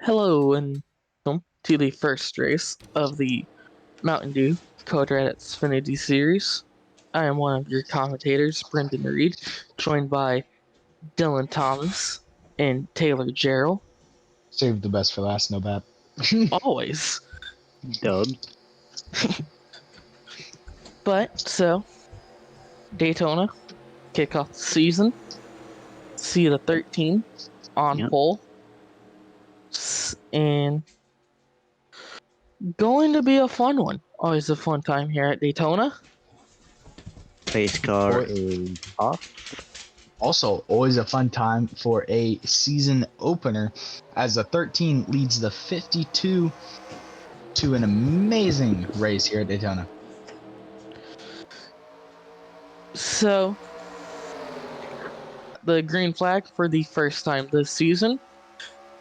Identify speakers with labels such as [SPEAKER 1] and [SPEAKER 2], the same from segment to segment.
[SPEAKER 1] Hello and welcome to the first race of the Mountain Dew Code Red Xfinity series. I am one of your commentators, Brendan Reed, joined by Dylan Thomas and Taylor Jarrell.
[SPEAKER 2] Save the best for last, no bet.
[SPEAKER 1] Always.
[SPEAKER 3] Dubs.
[SPEAKER 1] Daytona, kick off the season. See the 13 on pole. And going to be a fun one. Always a fun time here at Daytona.
[SPEAKER 3] Pace car is off.
[SPEAKER 2] Also, always a fun time for a season opener as the 13 leads the 52 to an amazing race here at Daytona.
[SPEAKER 1] So, the green flag for the first time this season,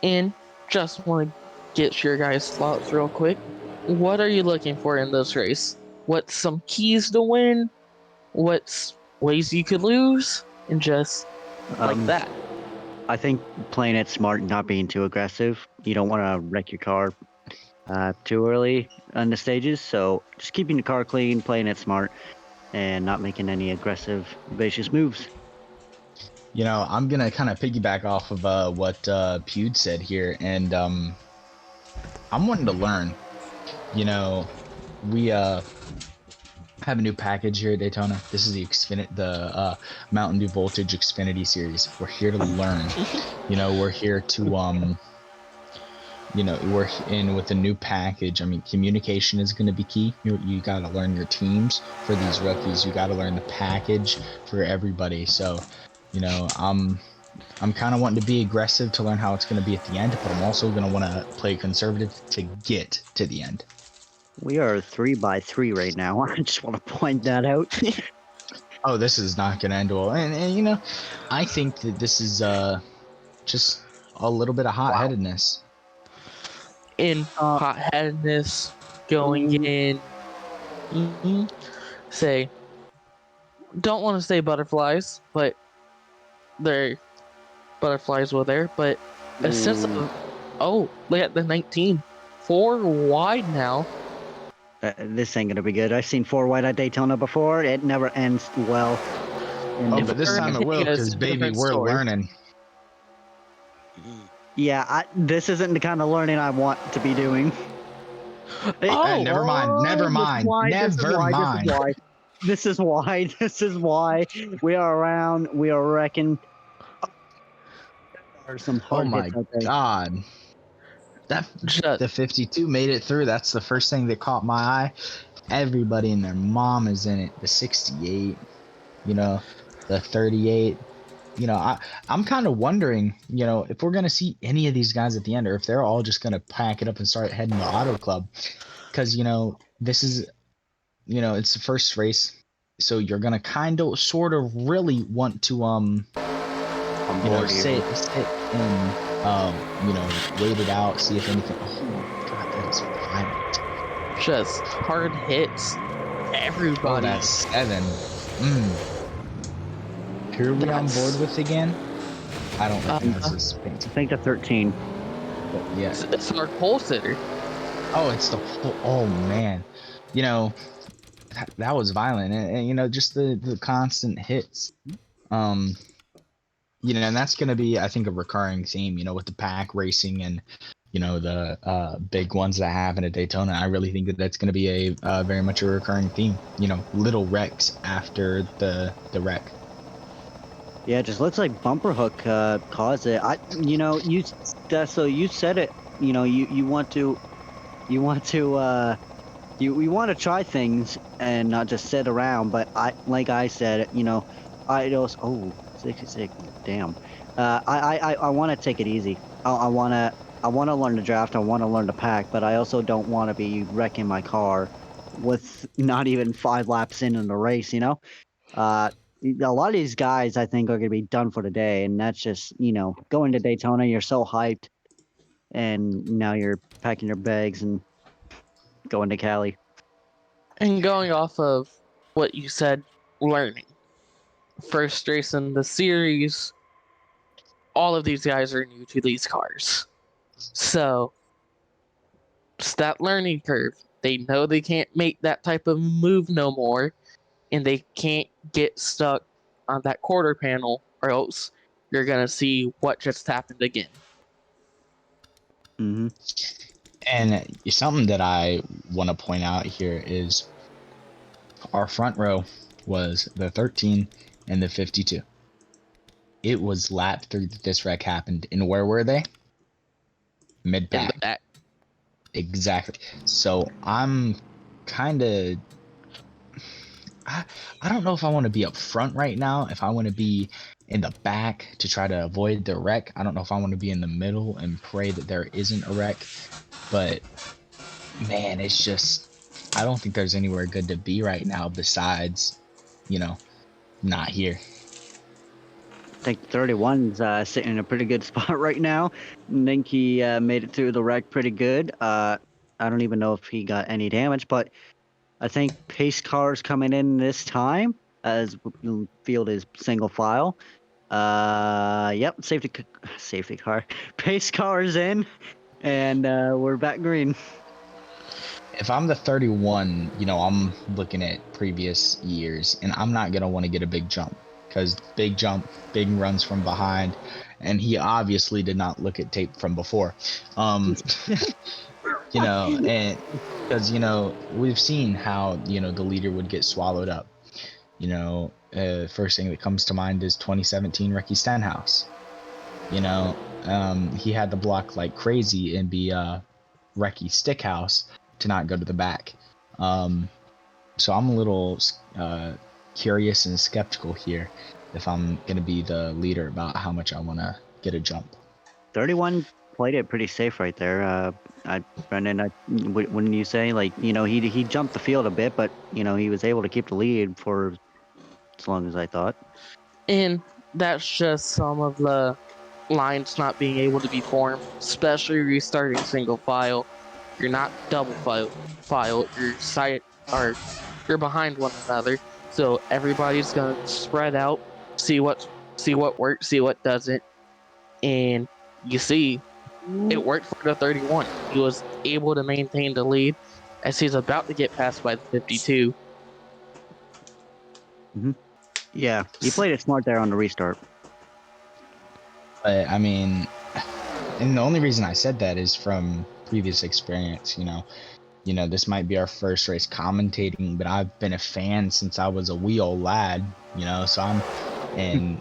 [SPEAKER 1] and just want to get your guys' thoughts real quick. What are you looking for in this race? What's some keys to win? What's ways you could lose? And just like that.
[SPEAKER 3] I think playing it smart, not being too aggressive. You don't want to wreck your car too early on the stages. So just keeping the car clean, playing it smart, and not making any aggressive, vicious moves.
[SPEAKER 2] You know, I'm going to kind of piggyback off of what Pewd said here, and I'm wanting to learn. You know, we have a new package here at Daytona. This is the Mountain Dew Voltage Xfinity series. We're here to learn. You know, we're here to you know, we're in with a new package. I mean, communication is going to be key. You got to learn your teams for these rookies. You got to learn the package for everybody. So, you know, I'm kind of wanting to be aggressive to learn how it's going to be at the end, but I'm also going to want to play conservative to get to the end.
[SPEAKER 3] We are 3x3 right now. I just want to point that out.
[SPEAKER 2] Oh, this is not going to end well. And, you know, I think that this is just a little bit of hot-headedness.
[SPEAKER 1] In hot-headedness, going in, say, don't want to say butterflies, but they're butterflies were there, but a sense of, oh, look at the 19. 4 wide now.
[SPEAKER 3] This ain't gonna be good. I've seen 4 wide at Daytona before. It never ends well.
[SPEAKER 2] Oh, but this time it will, because baby, we're learning.
[SPEAKER 3] Yeah, this isn't the kind of learning I want to be doing.
[SPEAKER 2] Hey, never mind.
[SPEAKER 3] This is why we are around. We are wrecking. There's some hard hits out there.
[SPEAKER 2] God. The 52 made it through. That's the first thing that caught my eye. Everybody and their mom is in it. The 68, you know, the 38. You know, I'm kind of wondering, you know, if we're going to see any of these guys at the end, or if they're all just going to pack it up and start heading to Auto Club. Because, you know, this is, you know, it's the first race. So you're going to kind of sort of really want to, you know, sit and, you know, wait it out, see if anything. Oh, my God, that is violent.
[SPEAKER 1] Just hard hits. Everybody.
[SPEAKER 2] Oh, that's 7. Who are we on board with again? I don't think this is painting.
[SPEAKER 3] I think the 13.
[SPEAKER 2] Yeah.
[SPEAKER 1] It's our pole sitter.
[SPEAKER 2] Oh, it's the pole. Oh, man. You know, that was violent. And, you know, just the constant hits. You know, and that's going to be, I think, a recurring theme, you know, with the pack racing and, you know, the big ones that happen at Daytona. I really think that that's going to be a very much a recurring theme. You know, little wrecks after the wreck.
[SPEAKER 3] Yeah, it just looks like bumper hook caused it. You know, you said it. You know, you want to try things and not just sit around. But like I said, you know, 66. Damn. I want to take it easy. I want to learn the draft. I want to learn the pack, but I also don't want to be wrecking my car with not even 5 laps in the race. You know. A lot of these guys, I think, are going to be done for the day, and that's just, you know, going to Daytona, you're so hyped, and now you're packing your bags and going to Cali.
[SPEAKER 1] And going off of what you said, learning. First race in the series, all of these guys are new to these cars. So it's that learning curve. They know they can't make that type of move no more, and they can't get stuck on that quarter panel, or else you're gonna see what just happened again.
[SPEAKER 3] Mm-hmm.
[SPEAKER 2] And something that I want to point out here is our front row was the 13 and the 52. It was lap 3 that this wreck happened. And where were they? Mid
[SPEAKER 1] In the
[SPEAKER 2] pack.
[SPEAKER 1] back.
[SPEAKER 2] Exactly. So I'm kind of. I don't know if I want to be up front right now, if I want to be in the back to try to avoid the wreck. I don't know if I want to be in the middle and pray that there isn't a wreck. But man, it's just, I don't think there's anywhere good to be right now besides, not here.
[SPEAKER 3] I think 31's sitting in a pretty good spot right now. I think he made it through the wreck pretty good. I don't even know if he got any damage, but I think pace cars coming in this time as the field is single file. Yep, safety car, pace cars in, and we're back green.
[SPEAKER 2] If I'm the 31, I'm looking at previous years, and I'm not going to want to get a big jump because big jump, big runs from behind, and he obviously did not look at tape from before. And because, we've seen how, the leader would get swallowed up. First thing that comes to mind is 2017 Ricky Stenhouse. He had to block like crazy and be Ricky Stickhouse to not go to the back. So I'm a little curious and skeptical here if I'm going to be the leader about how much I want to get a jump.
[SPEAKER 3] 31 played it pretty safe right there. Brendan, wouldn't you say? Like, he jumped the field a bit, but, he was able to keep the lead for as long as I thought.
[SPEAKER 1] And that's just some of the lines not being able to be formed, especially restarting single file. You're not double file. You're behind one another. So everybody's gonna spread out, see what works, see what doesn't, and you see it worked for the 31. He was able to maintain the lead as he's about to get passed by the 52.
[SPEAKER 3] Mm-hmm. Yeah, he played it smart there on the restart.
[SPEAKER 2] But I mean, and the only reason I said that is from previous experience. This might be our first race commentating, but I've been a fan since I was a wee old lad. So I'm, and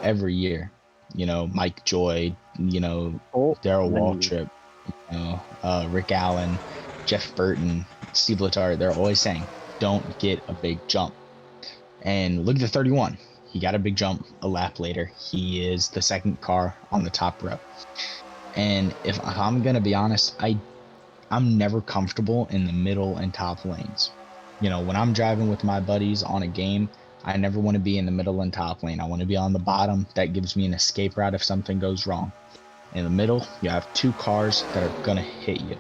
[SPEAKER 2] every year, Mike Joy, Daryl Waltrip, Rick Allen, Jeff Burton, Steve Letarte, they're always saying, don't get a big jump. And look at the 31. He got a big jump a lap later. He is the second car on the top row. And if I'm going to be honest, I'm never comfortable in the middle and top lanes. When I'm driving with my buddies on a game, I never want to be in the middle and top lane. I want to be on the bottom. That gives me an escape route if something goes wrong. In the middle, you have two cars that are going to hit you,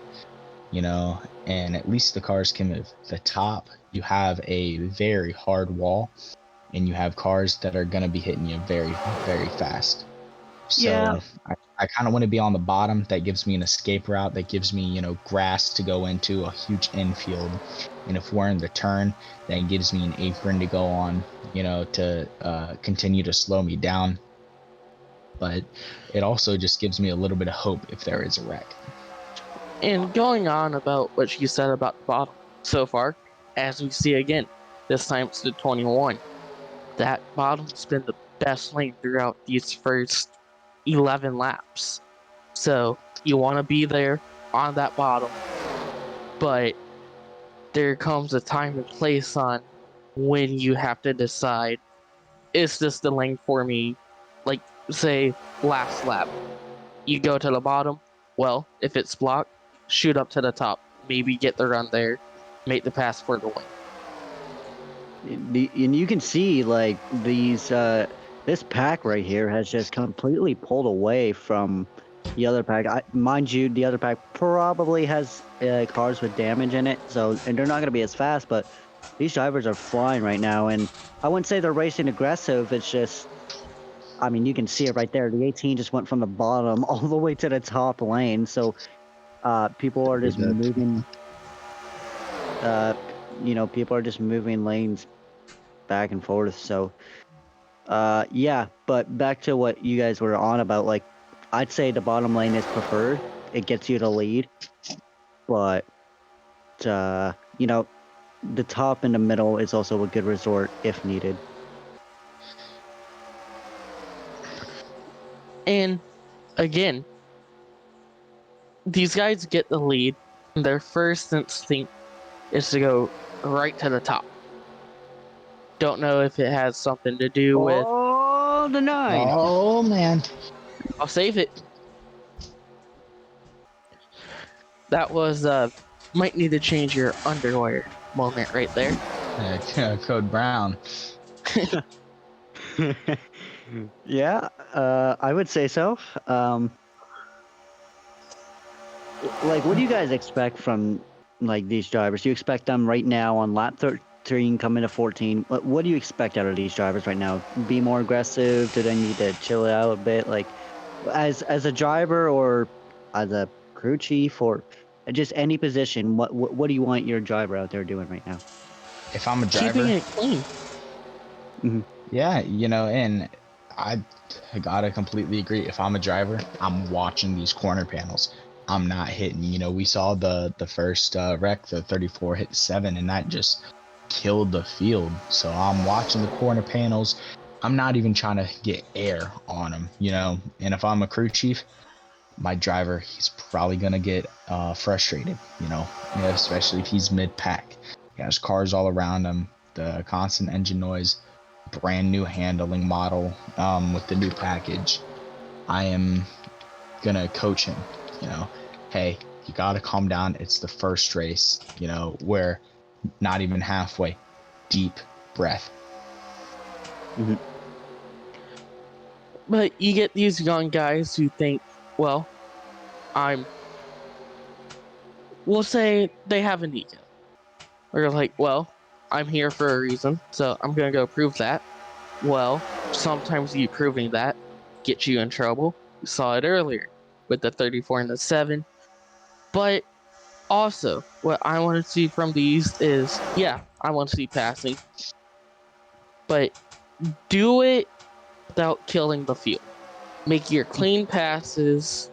[SPEAKER 2] and at least the cars can move. The top, you have a very hard wall, and you have cars that are going to be hitting you very, very fast. So
[SPEAKER 3] yeah.
[SPEAKER 2] I kind of want to be on the bottom. That gives me an escape route. That gives me, grass to go into, a huge infield. And if we're in the turn, that gives me an apron to go on, to continue to slow me down. But it also just gives me a little bit of hope if there is a wreck.
[SPEAKER 1] And going on about what you said about the bottom so far, as we see again, this time it's the 21. That bottom's been the best lane throughout these first 11 laps. So you want to be there on that bottom, but there comes a time and place on when you have to decide, is this the lane for me? Like, say, last lap, you go to the bottom. Well, if it's blocked, shoot up to the top. Maybe get the run there, make the pass for the win.
[SPEAKER 3] And you can see like this pack right here has just completely pulled away from the other pack. Mind you, the other pack probably has cars with damage in it, and they're not going to be as fast, but these drivers are flying right now, and I wouldn't say they're racing aggressive. It's just I mean, you can see it right there. The 18 just went from the bottom all the way to the top lane. So people are just moving. People are just moving lanes back and forth. So yeah. But back to what you guys were on about, like, I'd say the bottom lane is preferred. It gets you the lead, but the top and the middle is also a good resort if needed.
[SPEAKER 1] And again, these guys get the lead. Their first instinct is to go right to the top. Don't know if it has something to do with.
[SPEAKER 3] Oh, the 9.
[SPEAKER 2] Oh man.
[SPEAKER 1] I'll save it. That was might need to change your underwear moment right there.
[SPEAKER 2] Code Brown.
[SPEAKER 3] Yeah, I would say so. Like, what do you guys expect from like these drivers? Do you expect them right now on lap 13 coming to 14? What do you expect out of these drivers right now? Be more aggressive? Do they need to chill out a bit? Like, as a driver or as a crew chief or just any position, what do you want your driver out there doing right now?
[SPEAKER 2] If I'm a driver,
[SPEAKER 1] Keeping it clean.
[SPEAKER 2] yeah, and I gotta completely agree. If I'm a driver, I'm watching these corner panels. I'm not hitting. We saw the first wreck, the 34 hit 7, and that just killed the field. So I'm watching the corner panels. I'm not even trying to get air on them, And if I'm a crew chief, my driver, he's probably gonna get frustrated, especially if he's mid-pack. He has cars all around him, the constant engine noise, brand new handling model with the new package. I am gonna coach him, hey, you gotta calm down. It's the first race, we're not even halfway. Deep breath.
[SPEAKER 3] Mm-hmm.
[SPEAKER 1] But you get these young guys who think, well, we'll say they have an ego. Or like, well, I'm here for a reason, so I'm gonna go prove that. Well, sometimes you proving that gets you in trouble. You saw it earlier with the 34 and the 7. But also, what I want to see from these is, yeah, I want to see passing, but do it without killing the field. Make your clean passes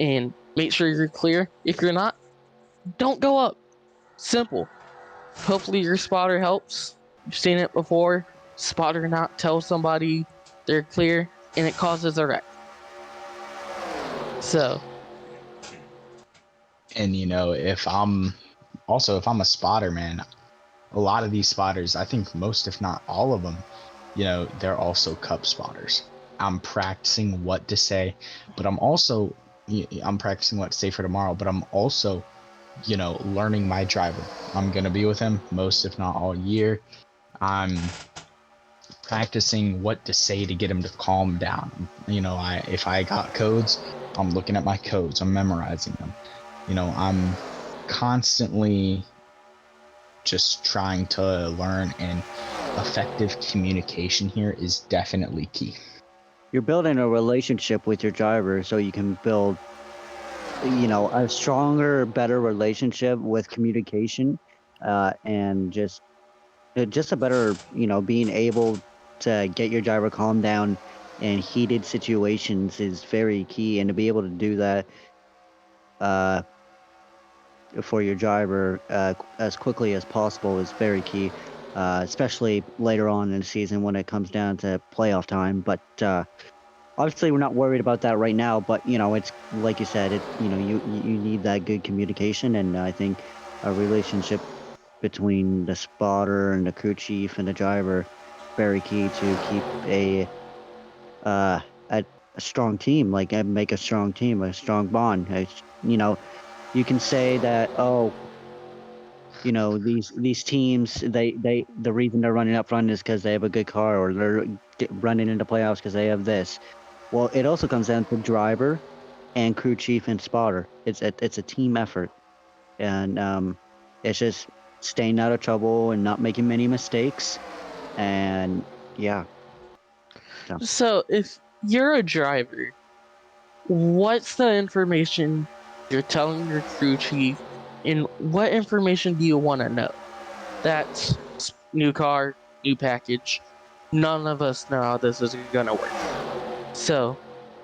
[SPEAKER 1] and make sure you're clear. If you're not, don't go up. Simple. Hopefully your spotter helps. You've seen it before. Spotter not tell somebody they're clear and it causes a wreck. So.
[SPEAKER 2] And if I'm a spotter, man, a lot of these spotters, I think most, if not all of them, they're also cup spotters. I'm practicing what to say, but I'm practicing what to say for tomorrow, but I'm also, learning my driver. I'm going to be with him most, if not all year. I'm practicing what to say to get him to calm down. If I got codes, I'm looking at my codes. I'm memorizing them. I'm constantly just trying to learn, and effective communication here is definitely key.
[SPEAKER 3] You're building a relationship with your driver so you can build a stronger, better relationship with communication, and just a better, being able to get your driver calmed down in heated situations is very key, and to be able to do that for your driver as quickly as possible is very key, especially later on in the season when it comes down to playoff time. But obviously, we're not worried about that right now. But it's like you said, you need that good communication, and I think a relationship between the spotter and the crew chief and the driver very key to keep a strong team, like make a strong team, a strong bond. You can say that, oh, these teams, the reason they're running up front is because they have a good car, or they're running into playoffs because they have this. Well, it also comes down to driver and crew chief and spotter. It's a team effort, and it's just staying out of trouble and not making many mistakes, and yeah.
[SPEAKER 1] So if you're a driver, what's the information you're telling your crew chief, and what information do you want to know? That's new car, new package. None of us know how this is gonna work. So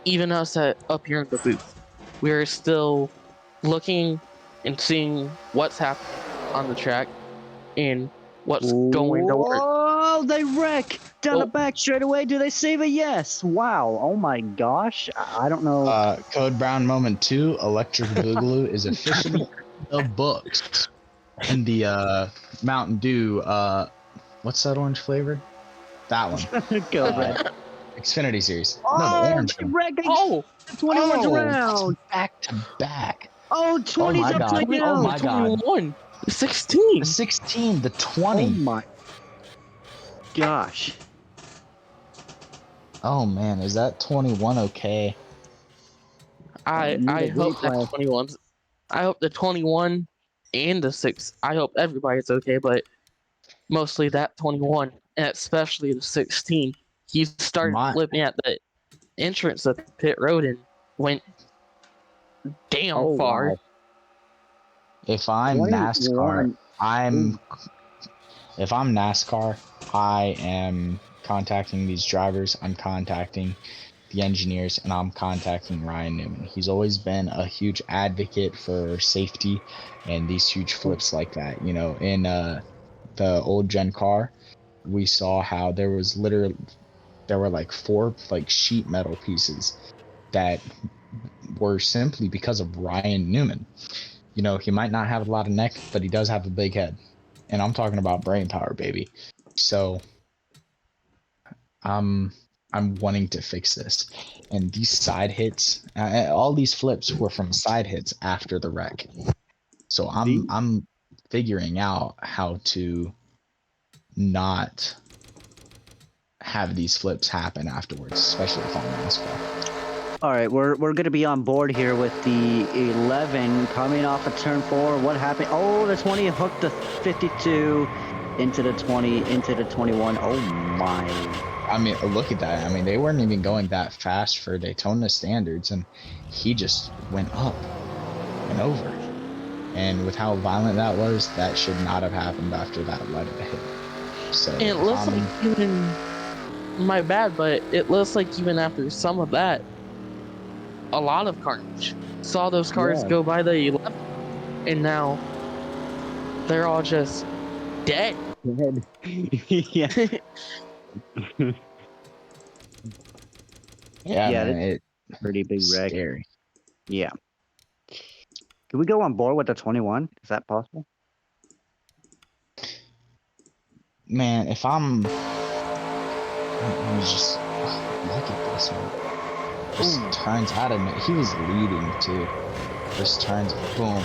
[SPEAKER 1] even us up here in the booth, we're still looking and seeing what's happening on the track and what's going to work.
[SPEAKER 3] Oh, they wreck down the
[SPEAKER 1] Oh.
[SPEAKER 3] back straight away. Do they save it? Yes. Wow. Oh my gosh. I don't know.
[SPEAKER 2] Code Brown moment 2, Electric Boogaloo is officially in the books. In the Mountain Dew, what's that orange flavor? That one.
[SPEAKER 3] Go red.
[SPEAKER 2] Xfinity series. No,
[SPEAKER 3] Oh,
[SPEAKER 2] the orange
[SPEAKER 3] they
[SPEAKER 2] one.
[SPEAKER 3] wrecked
[SPEAKER 1] Oh,
[SPEAKER 3] 21's round.
[SPEAKER 2] Back to back.
[SPEAKER 3] Oh, 20's
[SPEAKER 2] my God.
[SPEAKER 3] upside down.
[SPEAKER 2] Oh my God.
[SPEAKER 1] 21, 16.
[SPEAKER 2] The 16, the
[SPEAKER 3] Oh
[SPEAKER 2] 20.
[SPEAKER 3] my gosh.
[SPEAKER 2] Oh man, is that 21 okay?
[SPEAKER 1] I
[SPEAKER 3] Need a
[SPEAKER 1] hope that
[SPEAKER 3] replay.
[SPEAKER 1] 21's. I hope the 21 and the 6. I hope everybody's okay, but mostly that 21 and especially the 16. He started flipping at the entrance of pit road and went damn
[SPEAKER 3] Oh,
[SPEAKER 1] far.
[SPEAKER 3] wow.
[SPEAKER 2] If I'm
[SPEAKER 3] 21.
[SPEAKER 2] NASCAR, if I'm NASCAR, I am contacting these drivers, I'm contacting the engineers, and I'm contacting Ryan Newman. He's always been a huge advocate for safety and these huge flips like that. You know, in the old gen car, we saw how there were like 4 like sheet metal pieces that were simply because of Ryan Newman. You know, he might not have a lot of neck, but he does have a big head. And I'm talking about brain power, baby. So I'm wanting to fix this. And these side hits, all these flips were from side hits after the wreck. So I'm figuring out how to not have these flips happen afterwards, especially if I'm NASCAR.
[SPEAKER 3] All right, we're going to be on board here with the 11 coming off of turn 4. What happened? Oh, the 20 hooked the 52 into the 20, into the 21. Oh my.
[SPEAKER 2] I mean, look at that. I mean, they weren't even going that fast for Daytona standards, and he just went up and over. And with how violent that was, that should not have happened after that light of a hit. So
[SPEAKER 1] And it looks like even, my bad, but it looks like even after some of that, a lot of carnage. Saw those cars go by the 11, and now they're all just dead.
[SPEAKER 3] Yeah.
[SPEAKER 2] yeah,
[SPEAKER 3] Yeah,
[SPEAKER 2] man, it's
[SPEAKER 3] pretty big wreck.
[SPEAKER 2] scary.
[SPEAKER 3] Yeah. Can we go on board with the 21? Is that possible?
[SPEAKER 2] Man, if I'm, let me just look at this one. Just turns out of it. He was leading too. Just turns, boom.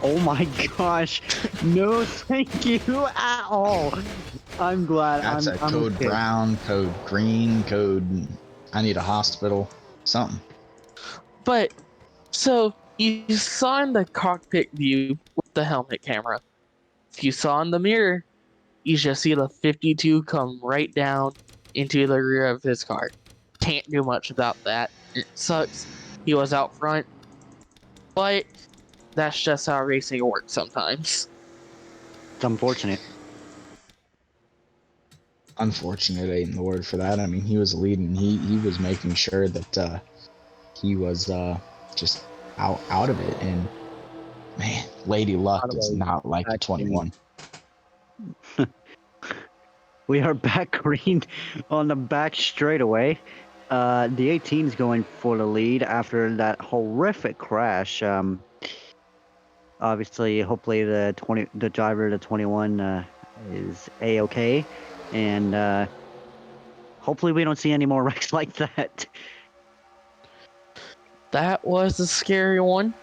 [SPEAKER 3] Oh my gosh. No, thank you at all. I'm glad.
[SPEAKER 2] That's
[SPEAKER 3] I'm
[SPEAKER 2] code
[SPEAKER 3] okay.
[SPEAKER 2] brown, code green, code I need a hospital, something.
[SPEAKER 1] But, so, you saw in the cockpit view with the helmet camera. If you saw in the mirror, you just see the 52 come right down into the rear of his car. Can't do much about that. It sucks. He was out front. But that's just how racing works sometimes.
[SPEAKER 3] It's unfortunate.
[SPEAKER 2] Unfortunate ain't the word for that. I mean, he was leading. He was making sure that he was just out of it. And man, Lady Luck does not like the 21.
[SPEAKER 3] We are back green on the back straightaway. The 18 is going for the lead after that horrific crash. Obviously, hopefully the driver of the 21 is a-okay, and hopefully we don't see any more wrecks like that.
[SPEAKER 1] That was a scary one.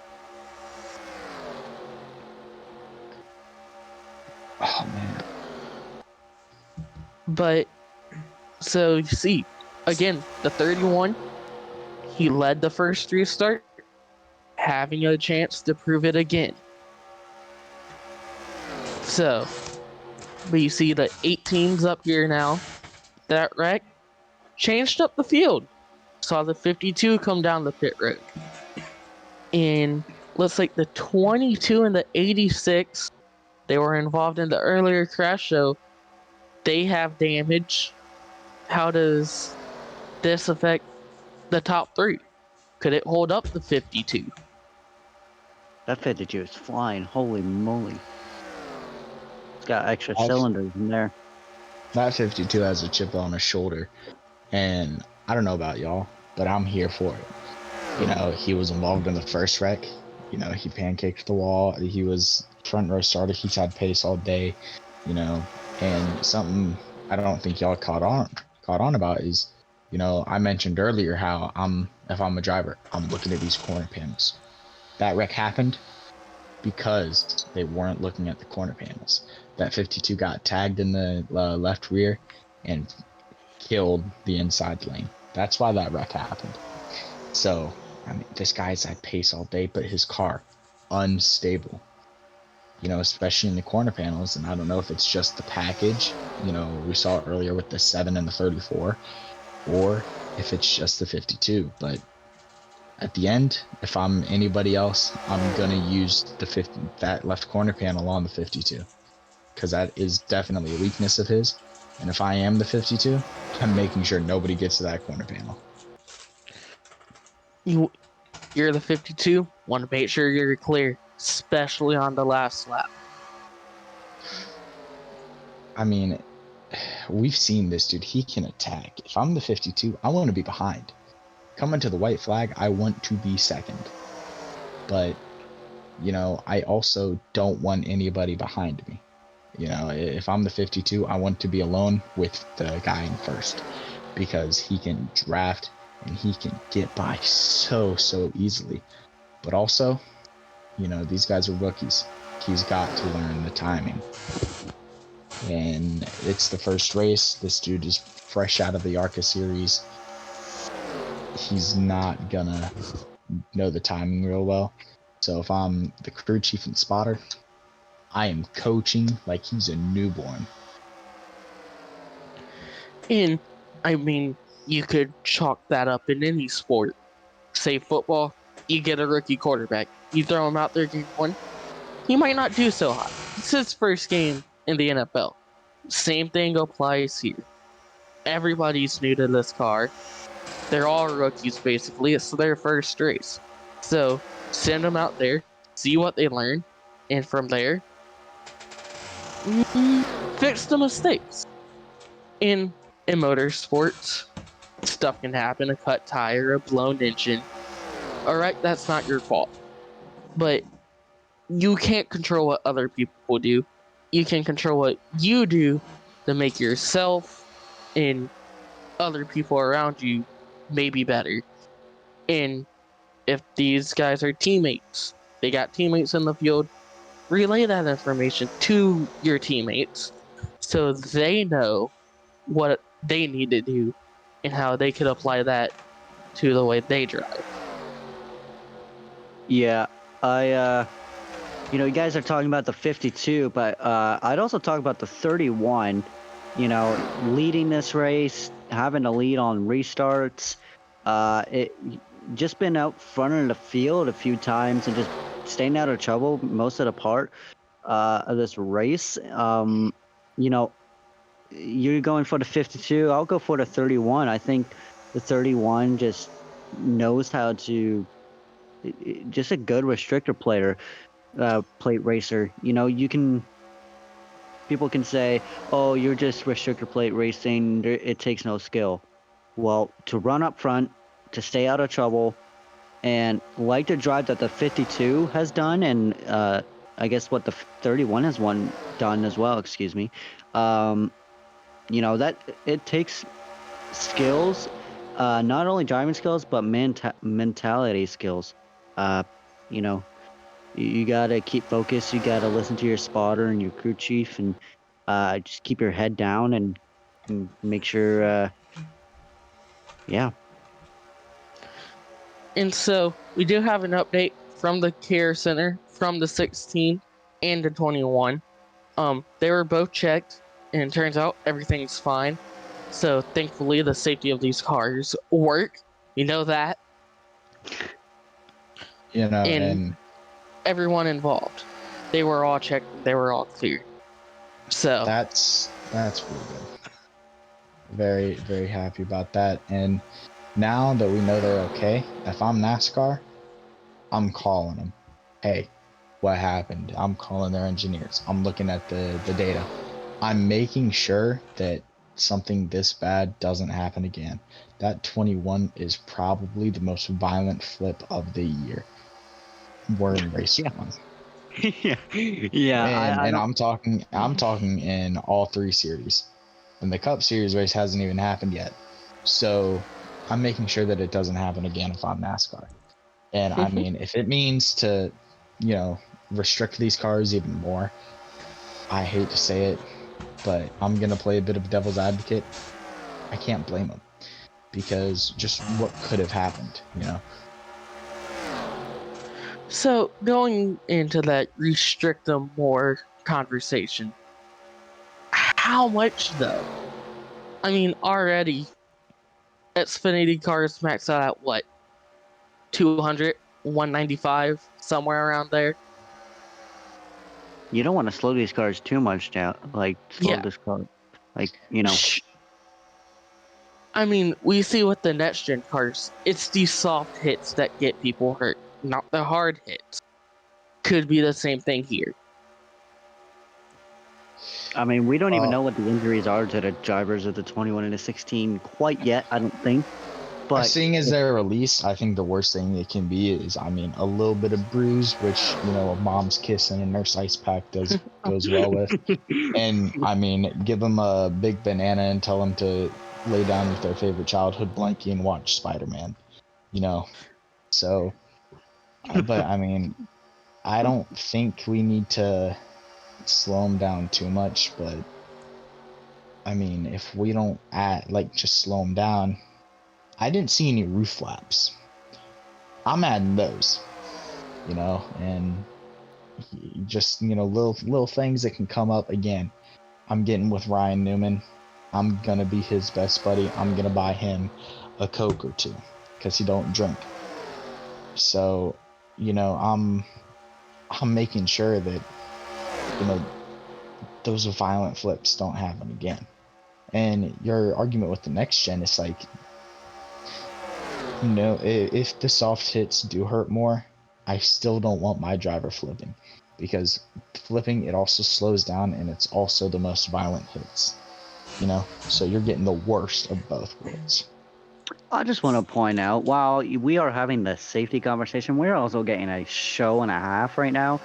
[SPEAKER 2] Oh man.
[SPEAKER 1] But, so you see, again, the 31, he led the first restart, having a chance to prove it again. So, but you see the 18's up here now, that wreck, changed up the field. Saw the 52 come down the pit road. And looks like the 22 and the 86, they were involved in the earlier crash, so they have damage. How does this affect the top three? Could it hold up the 52?
[SPEAKER 3] That 52 is flying. Holy moly. It's got extra
[SPEAKER 2] I've-
[SPEAKER 3] cylinders in there.
[SPEAKER 2] That 52 has a chip on his shoulder, and I don't know about y'all, but I'm here for it. You know, he was involved in the first wreck. You know, he pancaked the wall. He was front row starter. He's had pace all day. You know, and something I don't think y'all caught on about is, you know, I mentioned earlier how if I'm a driver, I'm looking at these corner panels. That wreck happened because they weren't looking at the corner panels. That 52 got tagged in the left rear and killed the inside lane. That's why that wreck happened. So, I mean, this guy's had pace all day, but his car, unstable. You know, especially in the corner panels, and I don't know if it's just the package. You know, we saw it earlier with the 7 and the 34, or if it's just the 52. But at the end, if I'm anybody else, I'm gonna use that left corner panel on the 52, because that is definitely a weakness of his. And if I am the 52, I'm making sure nobody gets to that corner panel.
[SPEAKER 1] You're the 52, want to make sure you're clear, especially on the last lap.
[SPEAKER 2] I mean, we've seen this dude. He can attack. If I'm the 52, I want to be behind. Coming to the white flag, I want to be second. But, you know, I also don't want anybody behind me. You know, if I'm the 52, I want to be alone with the guy in first, because he can draft and he can get by so easily. But also, you know, these guys are rookies. He's got to learn the timing. And it's the first race. This dude is fresh out of the ARCA series. He's not gonna know the timing real well. So if I'm the crew chief and spotter, I am coaching like he's a newborn.
[SPEAKER 1] And, I mean, you could chalk that up in any sport. Say football, you get a rookie quarterback. You throw him out there game one, he might not do so hot. It's his first game in the NFL. Same thing applies here. Everybody's new to this car. They're all rookies, basically. It's their first race. So, send them out there, see what they learn, and from there, fix the mistakes. In motorsports, stuff can happen, a cut tire, a blown engine. Alright, that's not your fault. But you can't control what other people do. You can control what you do to make yourself and other people around you maybe better. And if these guys are teammates, they got teammates in the field, relay that information to your teammates so they know what they need to do and how they could apply that to the way they drive.
[SPEAKER 3] Yeah, you know, you guys are talking about the 52, but I'd also talk about the 31. You know, leading this race, having to lead on restarts, it just been out front of the field a few times and just staying out of trouble most of the part of this race. You know, you're going for the 52. I'll go for the 31. I think the 31 just knows how to. Just a good restrictor player, plate racer. You know, people can say, "Oh, you're just restrictor plate racing. It takes no skill." Well, to run up front, to stay out of trouble, and like the drive that the 52 has done, and I guess what the 31 has done as well. Excuse me. You know that it takes skills, not only driving skills but mentality skills. You know, you gotta keep focused. You gotta listen to your spotter and your crew chief, and just keep your head down and make sure. Yeah.
[SPEAKER 1] And so we do have an update from the care center from the 16 and the 21. They were both checked, and it turns out everything's fine. So thankfully, the safety of these cars work. You know that, and
[SPEAKER 2] And
[SPEAKER 1] everyone involved, they were all checked. They were all cleared. So
[SPEAKER 2] that's really good. Very, very happy about that. And now that we know they're okay, if I'm NASCAR, I'm calling them. Hey, what happened? I'm calling their engineers. I'm looking at the data. I'm making sure that something this bad doesn't happen again. That 21 is probably the most violent flip of the year. We're in race one.
[SPEAKER 3] Yeah, yeah. I
[SPEAKER 2] And
[SPEAKER 3] don't.
[SPEAKER 2] I'm talking in all three series. And the Cup Series race hasn't even happened yet. So I'm making sure that it doesn't happen again if I'm NASCAR. And I mean, if it means to, restrict these cars even more, I hate to say it, but I'm going to play a bit of devil's advocate. I can't blame them because just what could have happened,
[SPEAKER 1] So going into that restrict them more conversation, how much though? I mean, already Xfinity cars max out at what? 200, 195, somewhere around there.
[SPEAKER 3] You don't want to slow these cars too much down. Like slow
[SPEAKER 1] Yeah.
[SPEAKER 3] this car. Like
[SPEAKER 1] I mean, we see with the next gen cars, it's these soft hits that get people hurt, not the hard hits. Could be the same thing here.
[SPEAKER 3] I mean, we don't even
[SPEAKER 2] Uh,
[SPEAKER 3] know what the injuries are to the drivers of the 21 and the 16 quite yet. I don't think. But
[SPEAKER 2] Seeing as they're released, I think the worst thing it can be is, I mean, a little bit of bruise, which, a mom's kiss and a nurse ice pack goes well with. And I mean, give them a big banana and tell them to lay down with their favorite childhood blankie and watch Spider-Man, you know. So, but I mean, I don't think we need to slow them down too much. But I mean, if we don't just slow them down, I didn't see any roof flaps. I'm adding those, and just little things that can come up again. I'm getting with Ryan Newman. I'm gonna be his best buddy. I'm gonna buy him a Coke or two because he don't drink. So, I'm making sure that those violent flips don't happen again. And your argument with the next gen is like, if the soft hits do hurt more, I still don't want my driver flipping, because flipping, it also slows down and it's also the most violent hits. So you're getting the worst of both worlds.
[SPEAKER 3] I just want to point out, while we are having the safety conversation, we're also getting a show and a half right now,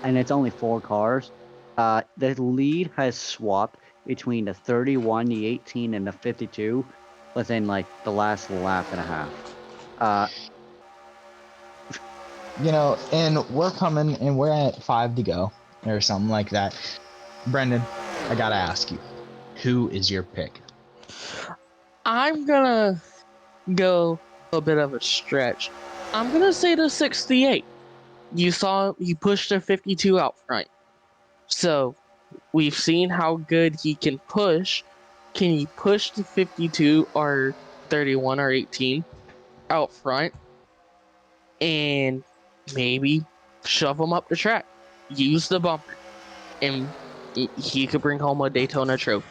[SPEAKER 3] and it's only 4 cars. The lead has swapped between the 31, the 18, and the 52 within like the last lap and a half.
[SPEAKER 2] And we're coming and we're at 5 to go or something like that. Brendan, I gotta ask you, who is your pick?
[SPEAKER 1] I'm gonna go a bit of a stretch. I'm gonna say the 68. You saw he pushed a 52 out front. So we've seen how good he can push. Can he push the 52 or 31 or 18 out front and maybe shove him up the track? Use the bumper, and he could bring home a Daytona trophy.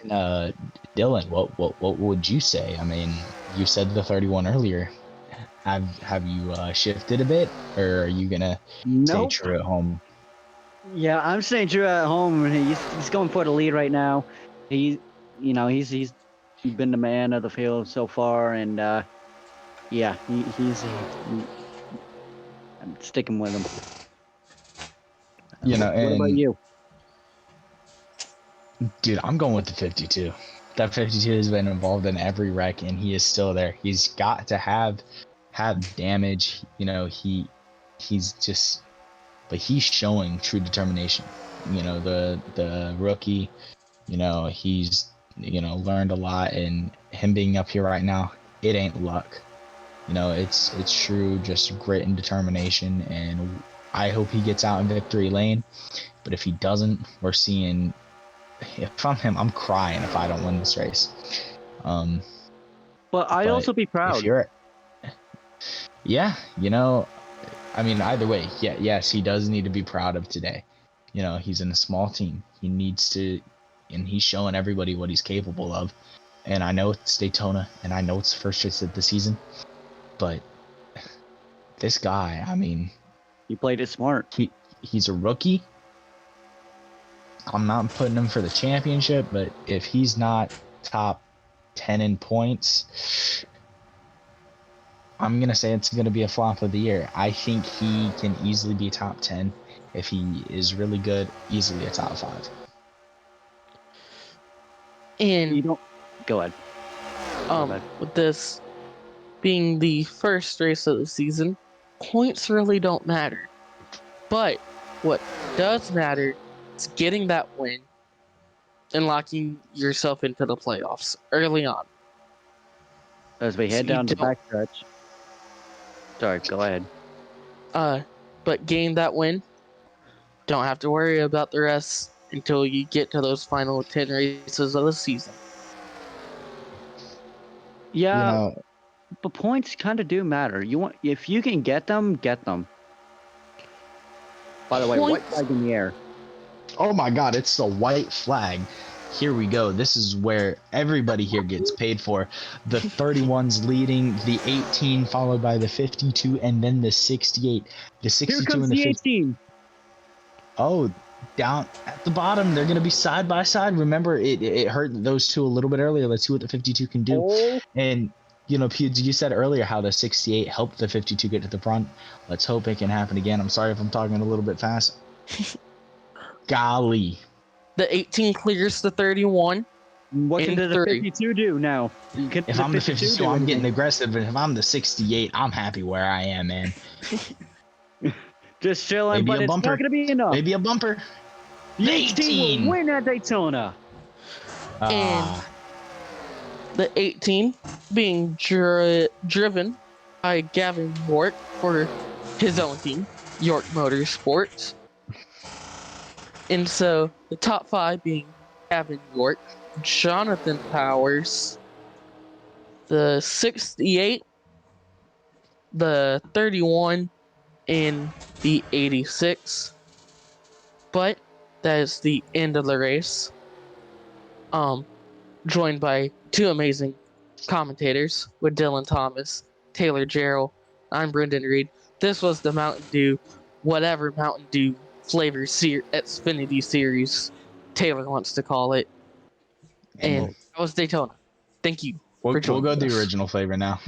[SPEAKER 2] And Dylan, what would you say? I mean, you said the 31 earlier. Have you shifted a bit, or are you gonna stay true at home?
[SPEAKER 3] Yeah, I'm staying true at home. He's going for the lead right now. He's been the man of the field so far, and yeah, I'm sticking with him. What about
[SPEAKER 2] And
[SPEAKER 3] you?
[SPEAKER 2] dude, I'm going with the 52. That 52 has been involved in every wreck, and he is still there. He's got to have damage. He's just, but he's showing true determination. The rookie, he's learned a lot, and him being up here right now, it ain't luck. It's true, just grit and determination, and I hope he gets out in victory lane. But if he doesn't, we're seeing if I'm him, I'm crying if I don't win this race.
[SPEAKER 3] Well, I'd
[SPEAKER 2] But
[SPEAKER 3] also be
[SPEAKER 2] if
[SPEAKER 3] proud.
[SPEAKER 2] you're, yeah, you know, I mean, either way, yeah, yes, he does need to be proud of today. You know, he's in a small team. He needs to, and he's showing everybody what he's capable of. And I know it's Daytona, and I know it's the first race of the season, but this guy, I mean,
[SPEAKER 3] He played it smart.
[SPEAKER 2] he's a rookie. I'm not putting him for the championship, but if he's not top 10 in points, I'm going to say it's going to be a flop of the year. I think he can easily be top 10. If he is really good, easily a top 5.
[SPEAKER 1] And
[SPEAKER 3] You don't go ahead.
[SPEAKER 1] with this being the first race of the season, points really don't matter. But what does matter is getting that win and locking yourself into the playoffs early on.
[SPEAKER 3] As we head down the backstretch. Sorry, go ahead.
[SPEAKER 1] But gain that win. Don't have to worry about the rest until you get to those final 10 races of the season.
[SPEAKER 3] Yeah,
[SPEAKER 2] You know,
[SPEAKER 3] but points kind of do matter. If you can get them, get them. By the way, white flag in the air.
[SPEAKER 2] oh my God, it's the white flag. Here we go. This is where everybody here gets paid for. The 31's leading, the 18 followed by the 52, and then the 68. The 62
[SPEAKER 3] Here comes
[SPEAKER 2] and the
[SPEAKER 3] the
[SPEAKER 2] 50.
[SPEAKER 3] 18.
[SPEAKER 2] Oh, down at the bottom, they're going to be side by side. Remember, it hurt those two a little bit earlier. Let's see what the 52 can do.
[SPEAKER 3] Oh.
[SPEAKER 2] And, you know, you said earlier how the 68 helped the 52 get to the front. Let's hope it can happen again. I'm sorry if I'm talking a little bit fast. Golly.
[SPEAKER 1] The 18 clears the 31.
[SPEAKER 3] What can the 52 do now?
[SPEAKER 2] If I'm the 52, I'm getting aggressive. And if I'm the 68, I'm happy where I am, man.
[SPEAKER 3] Just chilling,
[SPEAKER 2] Maybe
[SPEAKER 3] but
[SPEAKER 2] a
[SPEAKER 3] it's
[SPEAKER 2] bumper.
[SPEAKER 3] not going to be enough.
[SPEAKER 2] Maybe a bumper.
[SPEAKER 3] The 18 will win at Daytona.
[SPEAKER 1] And the 18 being driven by Gavin York for his own team, York Motorsports. And so the top 5 being Gavin York, Jonathan Powers, the 68, the 31, and the 86. But that is the end of the race. Joined by 2 amazing commentators with Dylan Thomas, Taylor Jarrell. I'm Brendan Reed. This was the Mountain Dew, whatever Mountain Dew flavor Xfinity series Taylor wants to call it. And that was Daytona. Thank you for joining
[SPEAKER 2] We'll go
[SPEAKER 1] us.
[SPEAKER 2] the original flavor now.